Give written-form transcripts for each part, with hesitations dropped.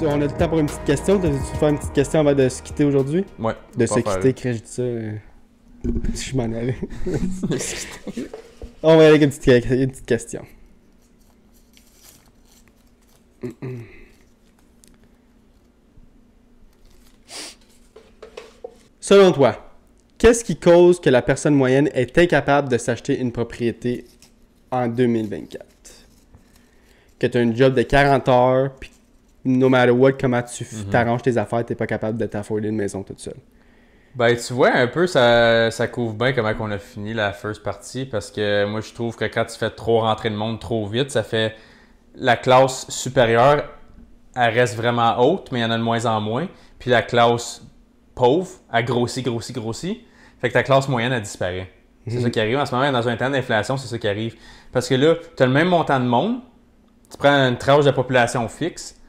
On a le temps pour une petite question. T'as-tu faire une petite question avant de se quitter aujourd'hui? Ouais. De se quitter, que je dis ça. Si je m'en allais. On va aller avec une petite question. Selon toi, qu'est-ce qui cause que la personne moyenne est incapable de s'acheter une propriété en 2024? Que tu as un job de 40 heures, puis no matter what, comment tu t'arranges tes affaires, tu n'es pas capable de t'afforder une maison toute seule. Ben, tu vois, un peu, ça couvre bien comment on a fini la first partie, parce que moi, je trouve que quand tu fais trop rentrer le monde trop vite, ça fait la classe supérieure, elle reste vraiment haute, mais il y en a de moins en moins. Puis la classe pauvre, elle grossit. Fait que ta classe moyenne, elle disparaît. C'est ça qui arrive. En ce moment, dans un temps d'inflation, c'est ça qui arrive. Parce que là, tu as le même montant de monde, tu prends une tranche de population fixe.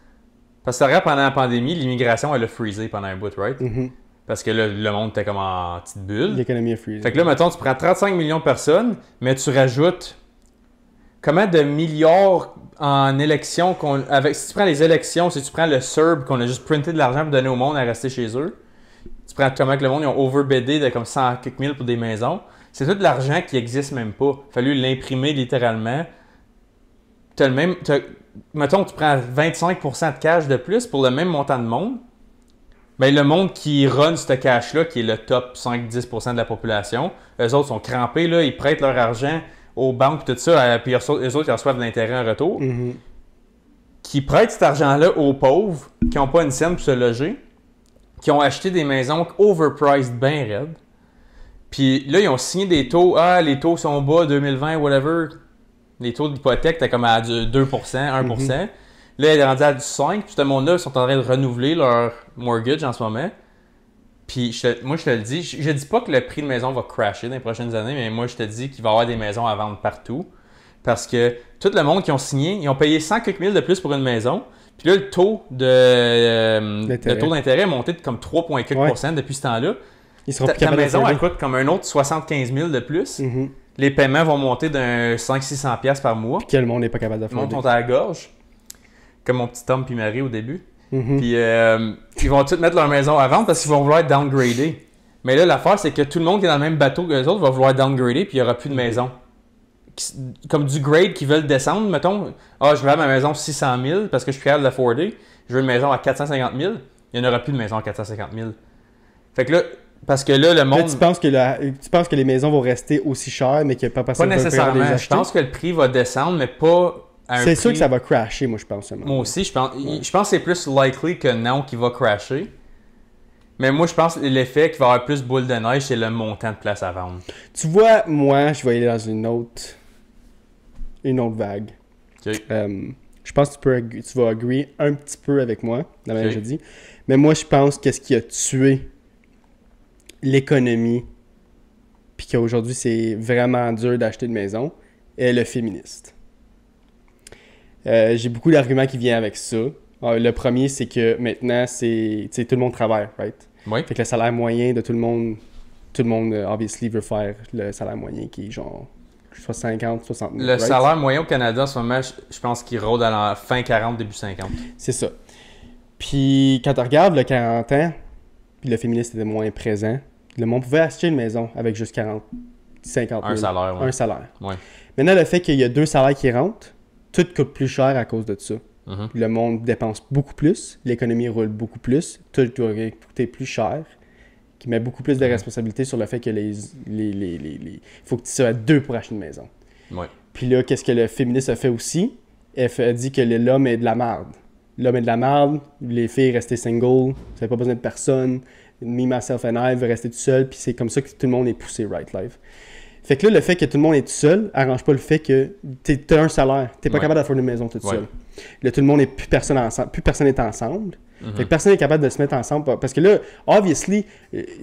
Parce que regarde, pendant la pandémie, l'immigration, elle a freezé pendant un bout, right? Parce que là, le monde était comme en petite bulle. L'économie a freezé. Fait que là, mettons, tu prends 35 millions de personnes, mais tu rajoutes combien de milliards en élections si tu prends les élections, si tu prends le CERB qu'on a juste printé de l'argent pour donner au monde à rester chez eux, tu prends comment que le monde, ils ont overbiddé de comme 100 quelques mille pour des maisons. C'est tout de l'argent qui n'existe même pas. Il a fallu l'imprimer littéralement. Mettons que tu prends 25% de cash de plus pour le même montant de monde. Ben, le monde qui run ce cash-là, qui est le top 5-10% de la population, eux autres sont crampés, là, ils prêtent leur argent aux banques et tout ça, puis eux autres, ils reçoivent de l'intérêt en retour. Qui prêtent cet argent-là aux pauvres, qui n'ont pas une scène pour se loger, qui ont acheté des maisons overpriced bien raides. Puis là, ils ont signé des taux. Ah, les taux sont bas, 2020, whatever. Les taux d'hypothèque, t'es comme à 2%, 1%. Là, elle est rendue à du 5%. Puis tout le monde-là, ils sont en train de renouveler leur mortgage en ce moment. Puis moi, je te le dis, je dis pas que le prix de maison va crasher dans les prochaines années, mais moi, je te dis qu'il va y avoir des maisons à vendre partout. Parce que tout le monde qui ont signé, ils ont payé 100 quelques mille de plus pour une maison. Puis là, le taux d'intérêt est monté de comme 3,4% depuis ce temps-là. Ta maison, elle coûte comme un autre 75 000 de plus. Les paiements vont monter d'un 500-600$ par mois. Puis que le monde n'est pas capable de faire. Le monde sont à la gorge. Comme mon petit Tom puis Marie au début. Puis ils vont tous mettre leur maison à vendre parce qu'ils vont vouloir être downgradés. Mais là, l'affaire, c'est que tout le monde qui est dans le même bateau que les autres va vouloir downgrader puis il n'y aura plus de maison. Comme du grade qui veulent descendre, mettons, je veux ma maison 600 000 parce que je suis capable de l'afforder. Je veux une maison à 450 000. Il n'y en aura plus de maison à 450 000. Fait que là, parce que là, le monde... Là, tu penses que les maisons vont rester aussi chères, mais qu'il n'y a pas personne qui va pouvoir les acheter? Pas nécessairement. Je pense que le prix va descendre, mais pas... C'est sûr que ça va crasher, moi, je pense. Moi aussi, je pense que c'est plus likely que non qu'il va crasher. Mais moi, je pense que l'effet qu'il va y avoir plus boule de neige, c'est le montant de place à vendre. Tu vois, moi, je vais aller dans une autre vague. Okay. Je pense que tu vas agree un petit peu avec moi, dans la manière que je dis. Mais moi, je pense que ce qui a tué l'économie, puis qu'aujourd'hui, c'est vraiment dur d'acheter une maison, est le féministe. J'ai beaucoup d'arguments qui viennent avec ça. Le premier, c'est que maintenant, tout le monde travaille, right? Oui. Fait que le salaire moyen de tout le monde, obviously, veut faire le salaire moyen qui est genre 50, 60 000. Le salaire moyen au Canada, en ce moment, je pense qu'il rôde à la fin 40, début 50. C'est ça. Puis quand tu regardes le 40 ans, puis le féministe était moins présent, le monde pouvait acheter une maison avec juste 50 000. Un salaire, oui. Un salaire. Ouais. Maintenant, le fait qu'il y a 2 salaires qui rentrent, tout coûte plus cher à cause de ça. Le monde dépense beaucoup plus, l'économie roule beaucoup plus, tout doit coûter plus cher, qui met beaucoup plus de responsabilités sur le fait que faut que tu sois à 2 pour acheter une maison. Ouais. Puis là, qu'est-ce que le féministe a fait aussi? Elle dit que l'homme est de la merde. L'homme est de la merde, les filles rester single, ça n'a pas besoin de personne, me, myself and I veut rester tout seul, puis c'est comme ça que tout le monde est poussé right life. Fait que là, le fait que tout le monde est tout seul arrange pas le fait que t'as un salaire. T'es pas capable d'avoir une maison toute seule. Là, tout le monde est plus personne n'est ensemble. Fait que personne n'est capable de se mettre ensemble. Parce que là, obviously,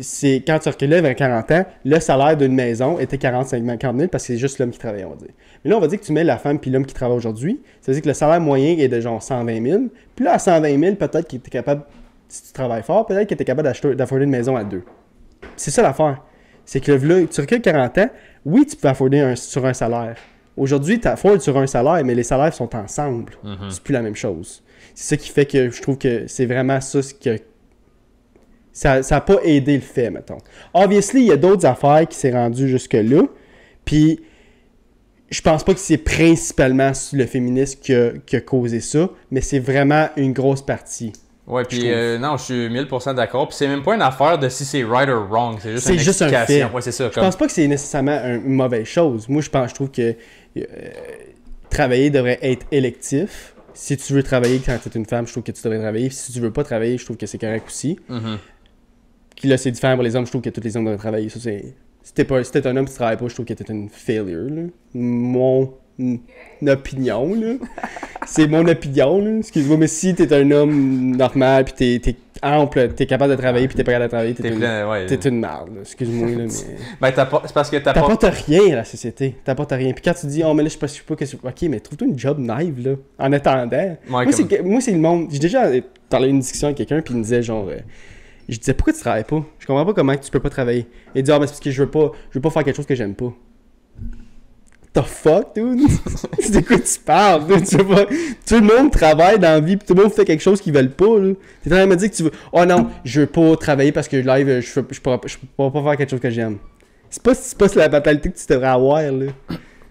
c'est quand tu reculais vers 40 ans, le salaire d'une maison était 40 000 parce que c'est juste l'homme qui travaillait, on va dire. Mais là, on va dire que tu mets la femme puis l'homme qui travaille aujourd'hui. Ça veut dire que le salaire moyen est de genre 120 000. Puis là, à 120 000, peut-être qu'il était capable, si tu travailles fort, peut-être qu'il était capable d'afforder une maison à 2. C'est ça l'affaire. C'est que là, tu recules 40 ans, oui, tu peux afforder sur un salaire. Aujourd'hui, tu affordes sur un salaire, mais les salaires sont ensemble. C'est plus la même chose. C'est ça qui fait que je trouve que c'est vraiment ça ce que... Ça a pas aidé le fait, mettons. Obviously, il y a d'autres affaires qui s'est rendues jusque-là, puis je pense pas que c'est principalement le féminisme qui a causé ça, mais c'est vraiment une grosse partie. Ouais, puis non, je suis 1000% d'accord. Puis c'est même pas une affaire de si c'est right or wrong, c'est juste une explication. Un fait. Ouais, c'est ça. Je pense pas que c'est nécessairement une mauvaise chose. Moi, je trouve que travailler devrait être électif. Si tu veux travailler quand tu es une femme, je trouve que tu devrais travailler. Si tu veux pas travailler, je trouve que c'est correct aussi. Mm-hmm. Puis là, c'est différent pour les hommes. Je trouve que tous les hommes devraient travailler. Ça, c'est... Si t'es un homme qui travaille pas, je trouve que t'es une failure. Là. Mon opinion, là. C'est mon opinion, là. Excuse-moi, mais si t'es un homme normal, pis t'es ample, t'es capable de travailler, pis t'es pas capable de travailler, t'es une merde, là. Excuse-moi, là, mais... Ben, c'est parce que t'apportes rien à la société. T'apportes rien. Puis quand tu dis, oh, mais là, je sais pas que c'est... Ok, mais trouve-toi une job naïve, là, en attendant. Ouais, moi, c'est le monde... J'ai déjà parlé une discussion avec quelqu'un, puis il me disait, genre... Je disais, pourquoi tu travailles pas? Je comprends pas comment tu peux pas travailler. Il dit, ah, mais c'est parce que je veux pas faire quelque chose que j'aime pas. The fuck, dude? C'est de quoi tu parles, dude? Tu veux pas... Tout le monde travaille dans la vie, pis tout le monde fait quelque chose qu'ils veulent pas, là. T'es en train de me dire que tu veux, oh non, je veux pas travailler parce que live, je pourrais pas faire quelque chose que j'aime. C'est pas la mentalité que tu devrais avoir, là.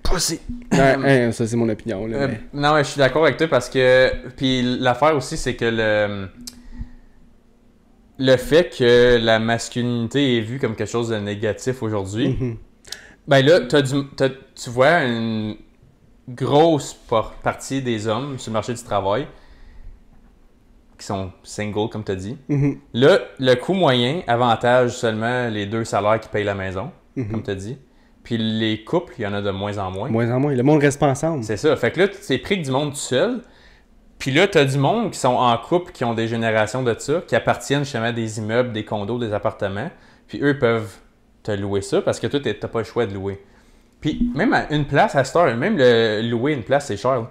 Pussy. Ouais, ça, c'est mon opinion, là. Mais... Non, mais je suis d'accord avec toi parce que. Puis l'affaire aussi, c'est que le fait que la masculinité est vue comme quelque chose de négatif aujourd'hui, ben là, tu vois une grosse partie des hommes sur le marché du travail qui sont single, comme tu as dit. Là, le coût moyen avantage seulement les 2 salaires qui payent la maison, comme tu as dit. Puis les couples, il y en a de moins en moins. Moins en moins. Le monde reste pas ensemble. C'est ça. Fait que là, c'est pris que du monde tout seul. Puis là, t'as du monde qui sont en couple, qui ont des générations de ça, qui appartiennent justement à des immeubles, des condos, des appartements. Puis eux peuvent te louer ça parce que toi, t'as pas le choix de louer. Puis même à une place, à cette heure, même louer une place, c'est cher.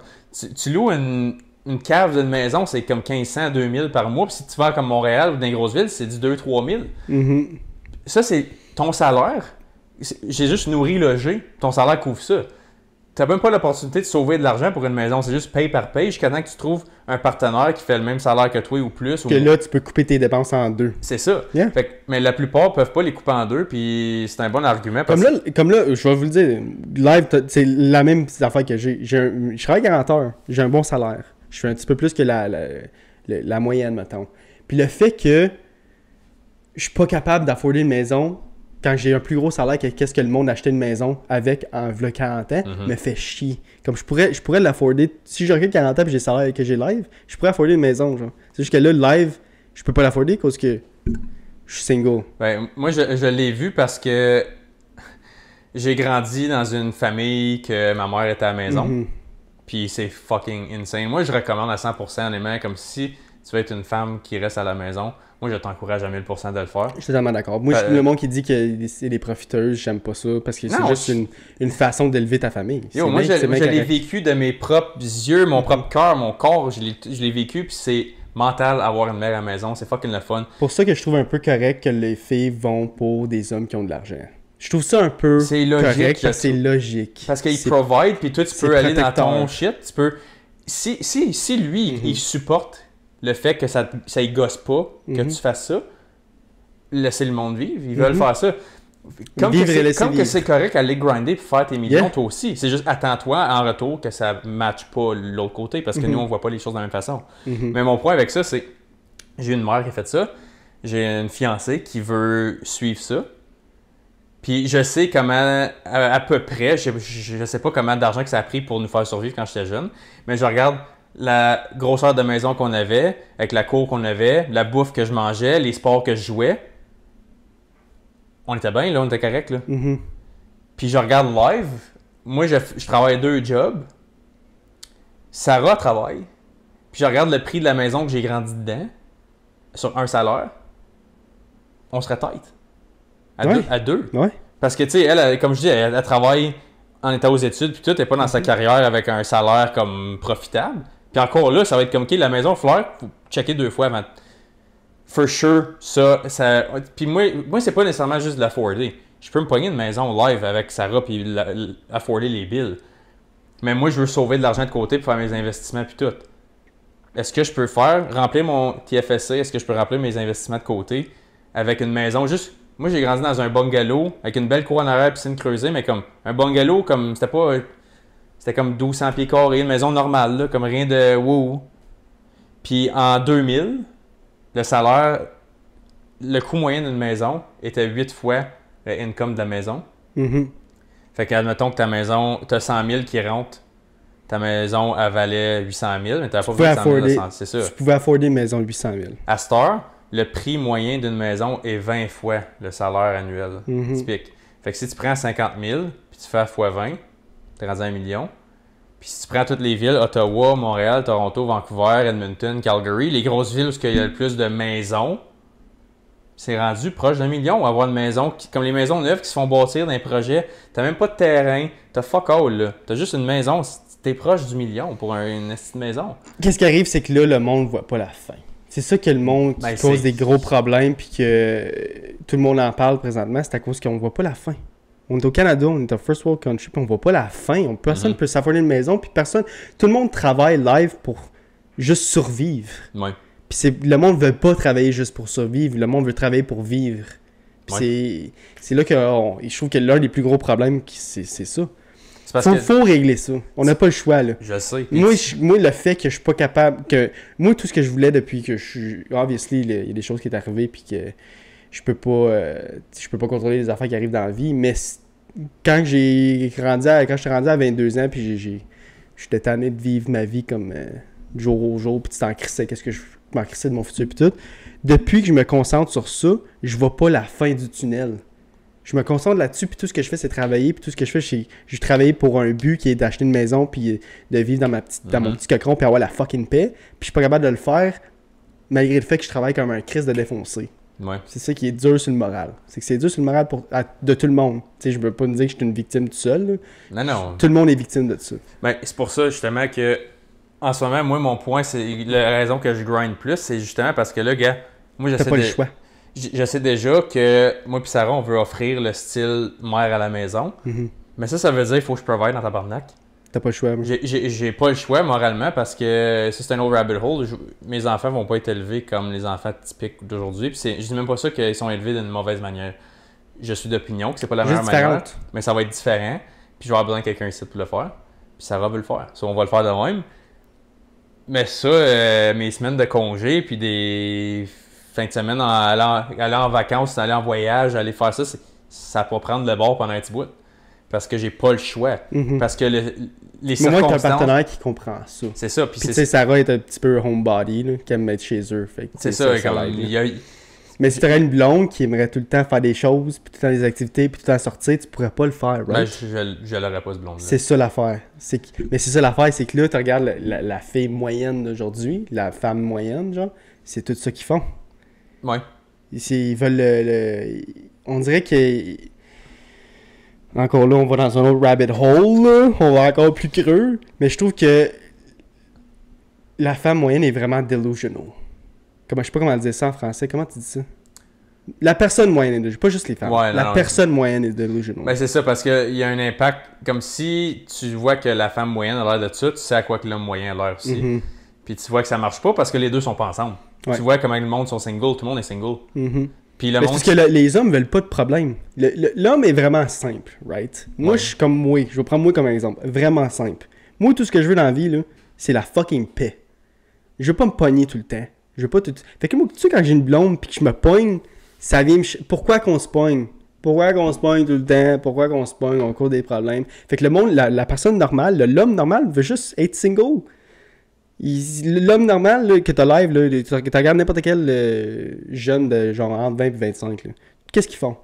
Tu loues une cave d'une maison, c'est comme 1500, 2000 par mois. Puis si tu vas comme Montréal ou dans les grosses villes, c'est du 2-3 000. Ça, c'est ton salaire. J'ai juste nourri, logé. Ton salaire couvre ça. T'as même pas l'opportunité de sauver de l'argent pour une maison. C'est juste paye par paye jusqu'à temps que tu trouves un partenaire qui fait le même salaire que toi ou plus. Que là, tu peux couper tes dépenses en 2. C'est ça. Yeah. Fait que, mais la plupart peuvent pas les couper en 2, puis c'est un bon argument. Comme là, je vais vous le dire, live, c'est la même affaire que j'ai. Je travaille 40 heures. J'ai un bon salaire. Je fais un petit peu plus que la moyenne, mettons. Puis le fait que je suis pas capable d'afforder une maison quand j'ai un plus gros salaire que qu'est-ce que le monde achetait une maison avec en v'là 40 ans, me fait chier. Comme je pourrais l'afforder. Si je regarde 40 ans et j'ai le salaire que j'ai live, je pourrais afforder une maison, genre. C'est juste que là, live, je peux pas l'afforder parce que je suis single. Ben, moi, je l'ai vu parce que j'ai grandi dans une famille que ma mère était à la maison. Puis c'est fucking insane. Moi, je recommande à 100% honnêtement, comme si tu veux être une femme qui reste à la maison. Moi, je t'encourage à 1000% de le faire. Je suis totalement d'accord. Moi, le monde qui dit que c'est des profiteurs, j'aime pas ça parce que c'est juste une façon d'élever ta famille. Moi, je l'ai vécu de mes propres yeux, mon propre cœur, mon corps. Je l'ai vécu, puis c'est mental avoir une mère à la maison. C'est fucking le fun. Pour ça que je trouve un peu correct que les filles vont pour des hommes qui ont de l'argent. Je trouve ça un peu correct parce que c'est logique. Parce qu'il provide, puis toi, tu peux aller dans ton shit. Tu peux... Si lui, il supporte le fait que ça y gosse pas, que tu fasses ça, laisser le monde vivre. Ils veulent faire ça. Comme que c'est correct aller grinder pour faire tes millions, toi aussi. C'est juste attends-toi en retour que ça ne matche pas l'autre côté parce que nous, on voit pas les choses de la même façon. Mais mon point avec ça, c'est j'ai une mère qui a fait ça. J'ai une fiancée qui veut suivre ça. Puis je sais comment, à peu près, je sais pas comment d'argent que ça a pris pour nous faire survivre quand j'étais jeune, mais je regarde la grosseur de maison qu'on avait, avec la cour qu'on avait, la bouffe que je mangeais, les sports que je jouais. On était bien, là, on était correct, là. Puis je regarde live. Moi, je travaille 2 jobs. Sarah travaille. Puis je regarde le prix de la maison que j'ai grandi dedans, sur un salaire. On serait tight. À deux. Ouais. Parce que, tu sais, elle, comme je dis, elle travaille en état aux études, puis tout, elle n'est pas dans sa carrière avec un salaire comme profitable. Puis encore là, ça va être comme, OK, la maison fleur, faut checker 2 fois avant. For sure, ça... Puis moi c'est pas nécessairement juste de l'afforder. Je peux me pogner une maison live avec Sarah puis afforder les bills. Mais moi, je veux sauver de l'argent de côté pour faire mes investissements puis tout. est-ce que je peux remplir mon TFSA, est-ce que je peux remplir mes investissements de côté avec une maison juste. Moi, j'ai grandi dans un bungalow avec une belle cour en arrière, piscine creusée, mais comme un bungalow, comme c'était pas. C'était comme 1200 pieds carrés, une maison normale, là, comme rien de wow. Puis en 2000, le salaire, le coût moyen d'une maison était 8 fois le income de la maison. Mhm. Fait que, admettons que ta maison, tu as 100 000 qui rentrent, ta maison, elle valait 800 000, mais tu n'avais pas 800 000, c'est ça. Tu pouvais afforder une maison de 800 000. À cette heure, le prix moyen d'une maison est 20 fois le salaire annuel typique. Fait que si tu prends 50 000, puis tu fais x 20, tu es rendu à 1 million. Puis si tu prends toutes les villes, Ottawa, Montréal, Toronto, Vancouver, Edmonton, Calgary, les grosses villes où il y a le plus de maisons, c'est rendu proche d'1 million. Avoir une maison, comme les maisons neuves qui se font bâtir dans les projets, t'as même pas de terrain, t'as fuck all, là. T'as juste une maison, t'es proche du million pour une petite maison. Qu'est-ce qui arrive, c'est que là, le monde voit pas la fin. C'est ça que le monde qui cause des gros problèmes puis que tout le monde en parle présentement, c'est à cause qu'on voit pas la fin. On est au Canada, on est un first world country, puis on voit pas la fin. Personne ne peut s'afforder une maison, puis tout le monde travaille live pour juste survivre. Ouais. Puis le monde veut pas travailler juste pour survivre, le monde veut travailler pour vivre. Puis c'est là que je trouve que l'un des plus gros problèmes, c'est ça. Faut régler ça. On n'a pas le choix, là. Je sais. Moi, le fait que je suis pas capable... Moi, tout ce que je voulais depuis que je suis... Obviously, il y a des choses qui sont arrivées puis que je peux pas contrôler les affaires qui arrivent dans la vie, mais quand j'étais rendu à 22 ans puis j'étais tanné de vivre ma vie comme jour au jour, puis tu t'en crissais, qu'est-ce que je m'en crissais de mon futur puis tout. Depuis que je me concentre sur ça, je vois pas la fin du tunnel. Je me concentre là-dessus, puis tout ce que je fais, c'est travailler. Puis tout ce que je fais, j'ai travaillé pour un but qui est d'acheter une maison, puis de vivre dans mon petit cocon, puis avoir la fucking paix. Puis je suis pas capable de le faire, malgré le fait que je travaille comme un Christ de défoncé. Ouais. C'est ça qui est dur sur le moral. C'est que c'est dur sur le moral de tout le monde. Tu sais, je veux pas me dire que je suis une victime tout seul. Là. Non. Tout le monde est victime de ça. Ben, c'est pour ça, justement, que en ce moment, moi, mon point, c'est la raison que je grind plus, c'est justement parce que là, gars, moi, T'as pas le choix. Je sais déjà que moi et Sarah, on veut offrir le style mère à la maison. Mais ça veut dire qu'il faut que je provide dans tabarnak. T'as pas le choix. J'ai pas le choix moralement parce que ça, c'est un autre rabbit hole. Mes enfants vont pas être élevés comme les enfants typiques d'aujourd'hui. Puis je dis même pas ça qu'ils sont élevés d'une mauvaise manière. Je suis d'opinion que c'est pas la meilleure manière. Mais ça va être différent. Puis je vais avoir besoin de quelqu'un ici pour le faire. Puis Sarah veut le faire. Ça, on va le faire de même. Mais ça, mes semaines de congé, puis des fins de semaine, aller en vacances, aller en voyage, aller faire ça, ça va prendre le bord pendant un petit bout. Parce que j'ai pas le choix. Parce que les circonstances... Moi, t'as un partenaire qui comprend ça. C'est ça. Puis tu sais, Sarah est un petit peu homebody, là, qui aime être chez eux. C'est ça, Mais si t'aurais une blonde qui aimerait tout le temps faire des choses, puis tout le temps des activités, puis tout le temps sortir, tu pourrais pas le faire, right? Ben, je l'aurais pas, ce blonde-là. C'est ça l'affaire. Mais c'est ça l'affaire, c'est que là, tu regardes la fille moyenne d'aujourd'hui, la femme moyenne, genre, c'est tout ça qu'ils font. Ouais. Ils veulent on dirait que... Encore là, on va dans un autre rabbit hole, là. On va encore plus creux. Mais je trouve que la femme moyenne est vraiment delusional. Je sais pas comment dire ça en français. Comment tu dis ça? La personne moyenne est delusional. Pas juste les femmes. Ouais, la personne moyenne est delusional. Ben c'est ça, parce qu'il y a un impact. Comme si tu vois que la femme moyenne a l'air de ça, tu sais à quoi que l'homme moyen a l'air aussi. Puis tu vois que ça marche pas parce que les deux sont pas ensemble. Ouais. Tu vois comment le monde sont single. Tout le monde est single. Puis le monde... Parce que les hommes veulent pas de problème. L'homme est vraiment simple, right? Moi, je suis comme moi. Je vais prendre moi comme exemple. Vraiment simple. Moi, tout ce que je veux dans la vie, là, c'est la fucking paix. Je veux pas me pogner tout le temps. Je veux pas tout... Fait que moi, tu sais, quand j'ai une blonde pis que je me pogne, ça vient me... Pourquoi qu'on se pogne? Pourquoi qu'on se pogne tout le temps? Pourquoi qu'on se pogne? On cause des problèmes. Fait que le monde, la personne normale, l'homme normal veut juste être single. L'homme normal là, que t'as live, là, que tu regardes n'importe quel jeune de genre entre 20 et 25, là. Qu'est-ce qu'ils font?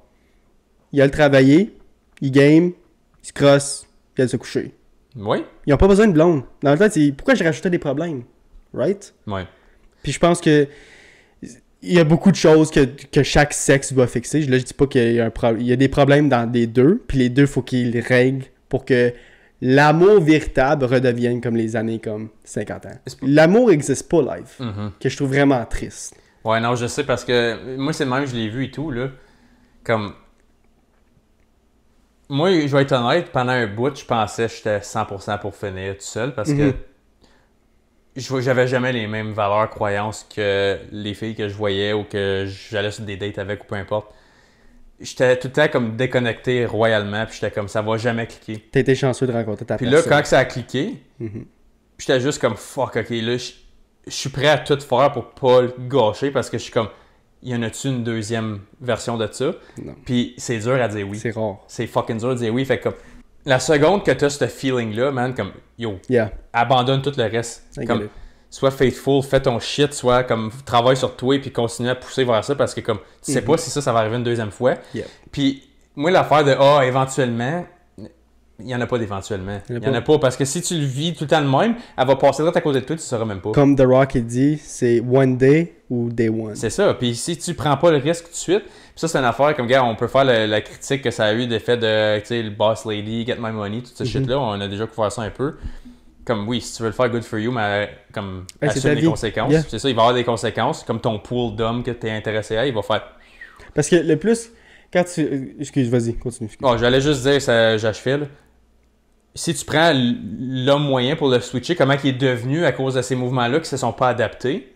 Ils allent travailler, ils game, ils se crossent, puis ils allent se coucher. Oui. Ils n'ont pas besoin de blonde. Dans le temps, c'est pourquoi je rajoutais des problèmes? Right? Oui. Puis je pense que il y a beaucoup de choses que chaque sexe doit fixer. Là, je dis pas qu'il y a il y a des problèmes dans les deux, puis les deux, il faut qu'ils les règlent pour que l'amour véritable redevienne comme les années comme 50 ans. L'amour n'existe pas live, que je trouve vraiment triste. Ouais, non, je sais, parce que moi, c'est le même, je l'ai vu et tout, là. Comme... Moi, je vais être honnête, pendant un bout, je pensais que j'étais 100% pour finir tout seul, parce que j'avais jamais les mêmes valeurs, croyances que les filles que je voyais ou que j'allais sur des dates avec ou peu importe. J'étais tout le temps comme déconnecté royalement, puis j'étais comme ça va jamais cliquer. T'as été chanceux de rencontrer ta Puis personne. là, quand ça a cliqué, j'étais juste comme fuck, ok, là, je suis prêt à tout faire pour pas le gâcher parce que je suis comme, y en a-tu une deuxième version de ça? Non. Puis c'est dur à dire oui. C'est rare. C'est fucking dur de dire oui. Fait que comme, la seconde que t'as ce feeling-là, man, comme, yo, Yeah. abandonne tout le reste. I get Comme, it. sois faithful, fais ton shit, soit comme, travaille sur toi et puis continue à pousser vers ça parce que comme, tu sais pas si ça va arriver une deuxième fois. Yeah. Puis, moi, l'affaire de, éventuellement, il n'y en a pas d'éventuellement. Il n'y en a pas parce que si tu le vis tout le temps le même, elle va passer direct à côté de toi, tu ne sauras même pas. Comme The Rock il dit, c'est one day ou day one. C'est ça. Puis si tu prends pas le risque tout de suite, puis ça, c'est une affaire comme, gars, on peut faire la critique que ça a eu d'effet de, tu sais, le boss lady, get my money, tout ce shit-là. On a déjà couvert ça un peu. Comme, oui, si tu veux le faire, good for you, mais comme, Ouais, c'est assume ta les vie. conséquences. Yeah. C'est ça, il va y avoir des conséquences. Comme ton pool d'hommes que tu es intéressé à, il va faire. Parce que le plus, quand tu... Excuse, vas-y, continue. Excuse. Oh, j'allais juste dire, ça, j'achevais, là. Si tu prends l'homme moyen pour le switcher, comment il est devenu à cause de ces mouvements-là qui se sont pas adaptés,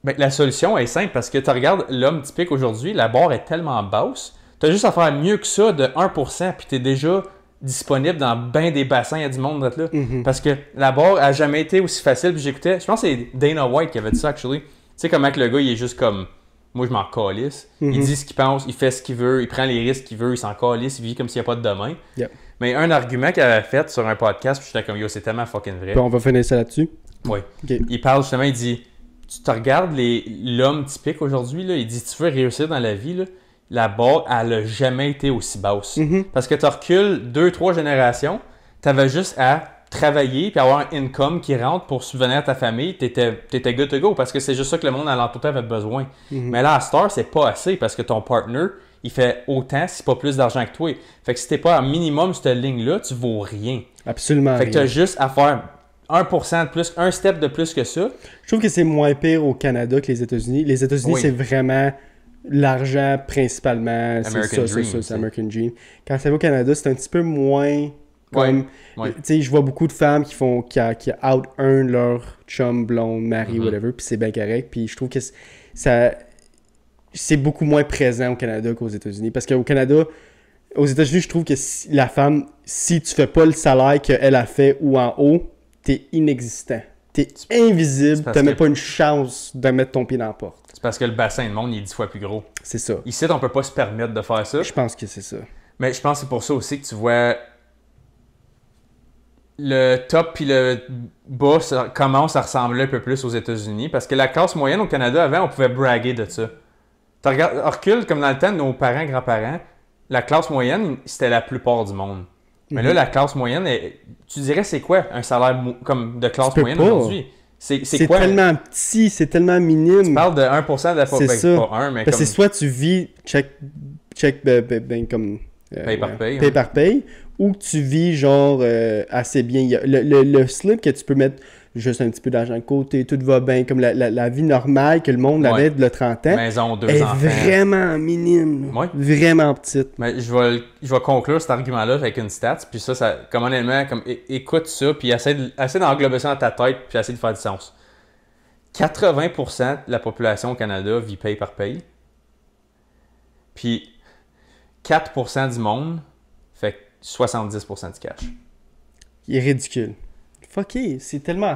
ben, la solution est simple parce que tu regardes l'homme typique aujourd'hui, la barre est tellement basse, tu as juste à faire mieux que ça de 1% puis tu es déjà disponible dans bien des bassins, il y a du monde là. Parce que la barre a jamais été aussi facile. Puis j'écoutais, je pense que c'est Dana White qui avait dit ça, actually. Tu sais comment que le gars, il est juste comme, moi je m'en calisse. Il dit ce qu'il pense, il fait ce qu'il veut, il prend les risques qu'il veut, il s'en calisse, il vit comme s'il n'y a pas de demain. Yep. Mais un argument qu'il avait fait sur un podcast, puis j'étais comme, yo, c'est tellement fucking vrai. Puis on va finir ça là-dessus. Oui. Ok. Il parle justement, il dit, tu te regardes l'homme typique aujourd'hui, là, il dit, tu veux réussir dans la vie, là, la barre, elle n'a jamais été aussi basse. Parce que tu recules 2-3 générations, tu avais juste à travailler puis avoir un income qui rentre pour subvenir à ta famille, tu étais good to go parce que c'est juste ça que le monde alentour avait besoin. Mais là, à Star, c'est pas assez parce que ton partner, il fait autant, si pas plus d'argent que toi. Fait que si t'es pas à minimum cette ligne-là, tu vaux rien. Absolument. Fait que t'as juste à faire 1% de plus, un step de plus que ça. Je trouve que c'est moins pire au Canada que les États-Unis. Les États-Unis, Oui. c'est vraiment l'argent principalement. C'est American ça, dream, c'est c'est. American Dream. Quand ça va au Canada, c'est un petit peu moins comme... Ouais. Tu sais, je vois beaucoup de femmes qui out-earn leur chum, blonde, mari, whatever, puis c'est bien correct. Puis je trouve que c'est beaucoup moins présent au Canada qu'aux États-Unis. Parce qu'au Canada, aux États-Unis, je trouve que la femme, si tu fais pas le salaire qu'elle a fait ou en haut, t'es inexistant. T'es invisible, t'as même pas une chance de mettre ton pied dans la porte. C'est parce que le bassin de monde, il est 10 fois plus gros. C'est ça. Ici, on peut pas se permettre de faire ça. Je pense que c'est ça. Mais je pense que c'est pour ça aussi que tu vois le top puis le bas commence à ressembler un peu plus aux États-Unis. Parce que la classe moyenne au Canada, avant, on pouvait braguer de ça. Tu regardes, recule comme dans le temps de nos parents, grands-parents, la classe moyenne, c'était la plupart du monde. Mais là, la classe moyenne, tu dirais c'est quoi un salaire comme de classe Tu peux moyenne pas. aujourd'hui? C'est quoi? tellement petit, c'est tellement minime. Tu parles de 1% de la C'est ça. population. Pas 1, mais Parce comme... que soit tu vis comme Paye par paye, paye hein. par paye, ou que tu vis genre assez bien. Il y a le slip que tu peux mettre juste un petit peu d'argent de côté, tout va bien, comme la vie normale que le monde Ouais. avait de le 30 ans, Maison, 2 est enfants. vraiment minime. Ouais. Vraiment petite. Mais je vais conclure cet argument-là avec une stat, puis ça comme honnêtement, comme écoute ça, puis essaie d'englober ça dans ta tête, puis essaie de faire du sens. 80% de la population au Canada vit paye par paye, puis 4% du monde fait 70% du cash. Il est ridicule. Fucké, c'est tellement...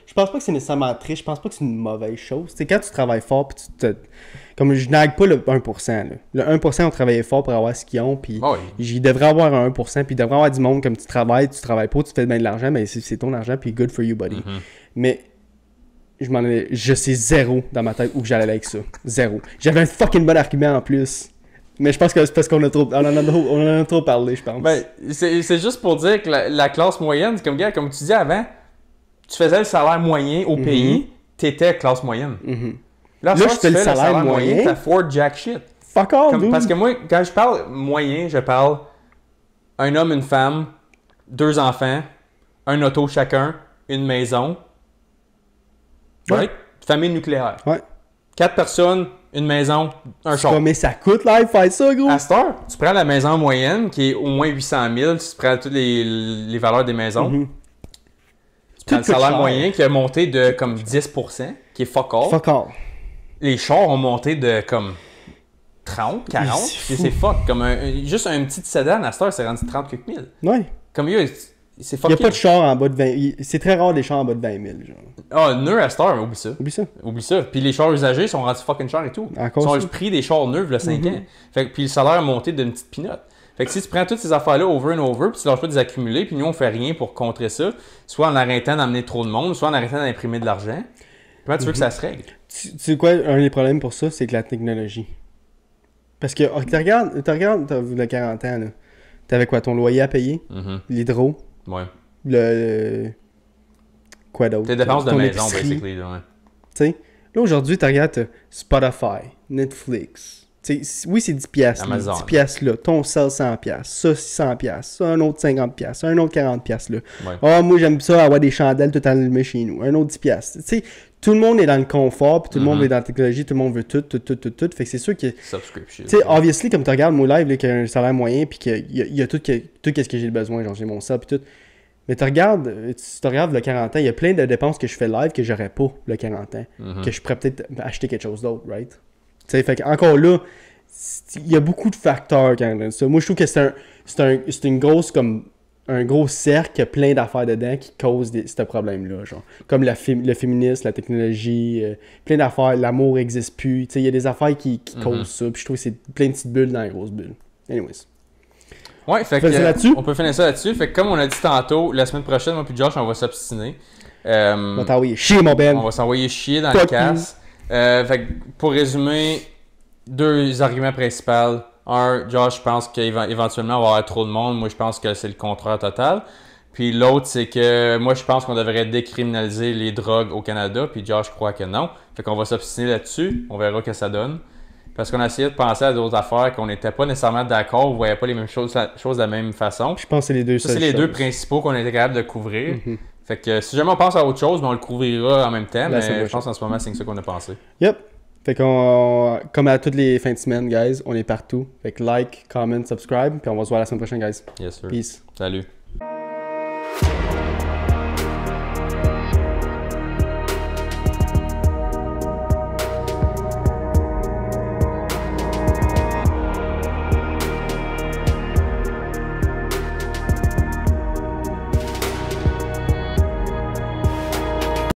Je pense pas que c'est nécessairement triste, je pense pas que c'est une mauvaise chose. C'est quand tu travailles fort, puis comme je nague pas le 1%. Là. Le 1% ont travaillé fort pour avoir ce qu'ils ont, puis Oh oui. il devrait avoir un 1%, puis il devrait avoir du monde comme tu travailles pas, tu fais bien de l'argent, mais c'est ton argent, puis good for you, buddy. Mais je sais zéro dans ma tête où j'allais avec ça. Zéro. J'avais un fucking bon argument en plus. Mais je pense que c'est parce qu'on en a trop parlé, je pense. Ben, c'est juste pour dire que la classe moyenne, c'est comme, gars, comme tu disais avant, tu faisais le salaire moyen au pays, t'étais classe moyenne. Là, je tu fais le fais salaire moyen. t'as Ford Jack shit. Fuck off, dude. Parce que moi, quand je parle moyen, je parle un homme, une femme, 2 enfants, un auto chacun, une maison. Ouais. Right? Famille nucléaire. Ouais. 4 personnes, une maison, un char. Mais ça coûte live faire ça, gros. À cette heure, tu prends la maison moyenne qui est au moins 800 000, tu prends toutes les valeurs des maisons. Tu Quand le coûte salaire cher. moyen qui a monté de comme 10%, qui est fuck all. Fuck all. Les chars ont monté de comme 30, 40. C'est C'est fuck. Comme juste un petit sedan, à cette heure, c'est rendu 30 quelques mille. Ouais. Comme c'est Il n'y a fucké. pas de char en bas de 20 C'est très rare des chars en bas de 20 000. Genre. Ah, neuf à cette heure, oublie ça. Oublie ça. Oublie ça. Puis les chars usagés sont rendus fucking chers et tout. Encore Ils sont ça. le prix des chars neufs, le 5 ans. Fait que, puis le salaire a monté d'une petite pinotte. Fait que si tu prends toutes ces affaires-là over and over, puis tu lâches pas de les accumuler, puis nous on fait rien pour contrer ça, soit en arrêtant d'amener trop de monde, soit en arrêtant d'imprimer de l'argent, comment tu veux que ça se règle? Tu sais quoi, un des problèmes pour ça, c'est que la technologie. Parce que, tu regardes, t'as vu le 40 ans, là. T'avais quoi, ton loyer à payer? Mhm. L'hydro? Ouais. Quoi d'autre? Tes dépenses de Ton maison, épicerie. basically. Là, ouais. Tu sais, là, aujourd'hui, tu regardes Spotify, Netflix. Tu sais, oui, c'est 10 piastres. Amazon. 10 piastres là. Ton sel 100 piastres. Ça, 600 piastres. Ça, un autre 50 piastres. Un autre 40 piastres là. Ouais. Ah, moi, j'aime ça, avoir des chandelles tout allumées chez nous. Un autre 10 piastres. Tu sais, tout le monde est dans le confort, puis tout le monde est dans la technologie, tout le monde veut tout. Fait que c'est sûr que... Subscription. Tu sais, obviously, comme tu regardes mon live, là, qui a un salaire moyen, puis qu'il y a tout ce que j'ai besoin, genre j'ai mon sub, puis tout. Mais tu regardes le 40 ans, il y a plein de dépenses que je fais live que j'aurais pas le 40 ans. Que je pourrais peut-être acheter quelque chose d'autre, right? Tu sais, fait qu'encore là, il y a beaucoup de facteurs quand même ça. Moi, je trouve que c'est une grosse, comme, un gros cercle, plein d'affaires dedans qui causent ce problème-là, genre. Comme le féminisme, la technologie, plein d'affaires, l'amour n'existe plus. Tu sais, il y a des affaires qui causent ça, puis je trouve que c'est plein de petites bulles dans les grosses bulles. Anyways. Ouais, fait On peut finir là-dessus? on peut finir ça là-dessus. Fait que comme on a dit tantôt, la semaine prochaine, moi puis Josh, on va s'obstiner. On va t'envoyer chier, mon Ben. On va s'envoyer chier dans le Fuck casse. Fait que pour résumer, deux arguments principaux. Un, Josh pense qu'éventuellement on va avoir trop de monde. Moi, je pense que c'est le contraire total. Puis l'autre, c'est que moi, je pense qu'on devrait décriminaliser les drogues au Canada. Puis Josh croit que non. Fait qu'on va s'obstiner là-dessus. On verra ce que ça donne. Parce qu'on a essayé de penser à d'autres affaires qu'on n'était pas nécessairement d'accord, on ne voyait pas les mêmes choses de la même façon. Je pense que c'est les deux Ça, c'est les deux principaux qu'on était capable de couvrir. Fait que si jamais on pense à autre chose, on le couvrira en même temps. Mais je pense qu'en ce moment, c'est ça qu'on a pensé. Yep. Fait qu'on, comme à toutes les fins de semaine, guys, on est partout. Fait que like, comment, subscribe, puis on va se voir la semaine prochaine, guys. Yes, sir. Peace. Salut.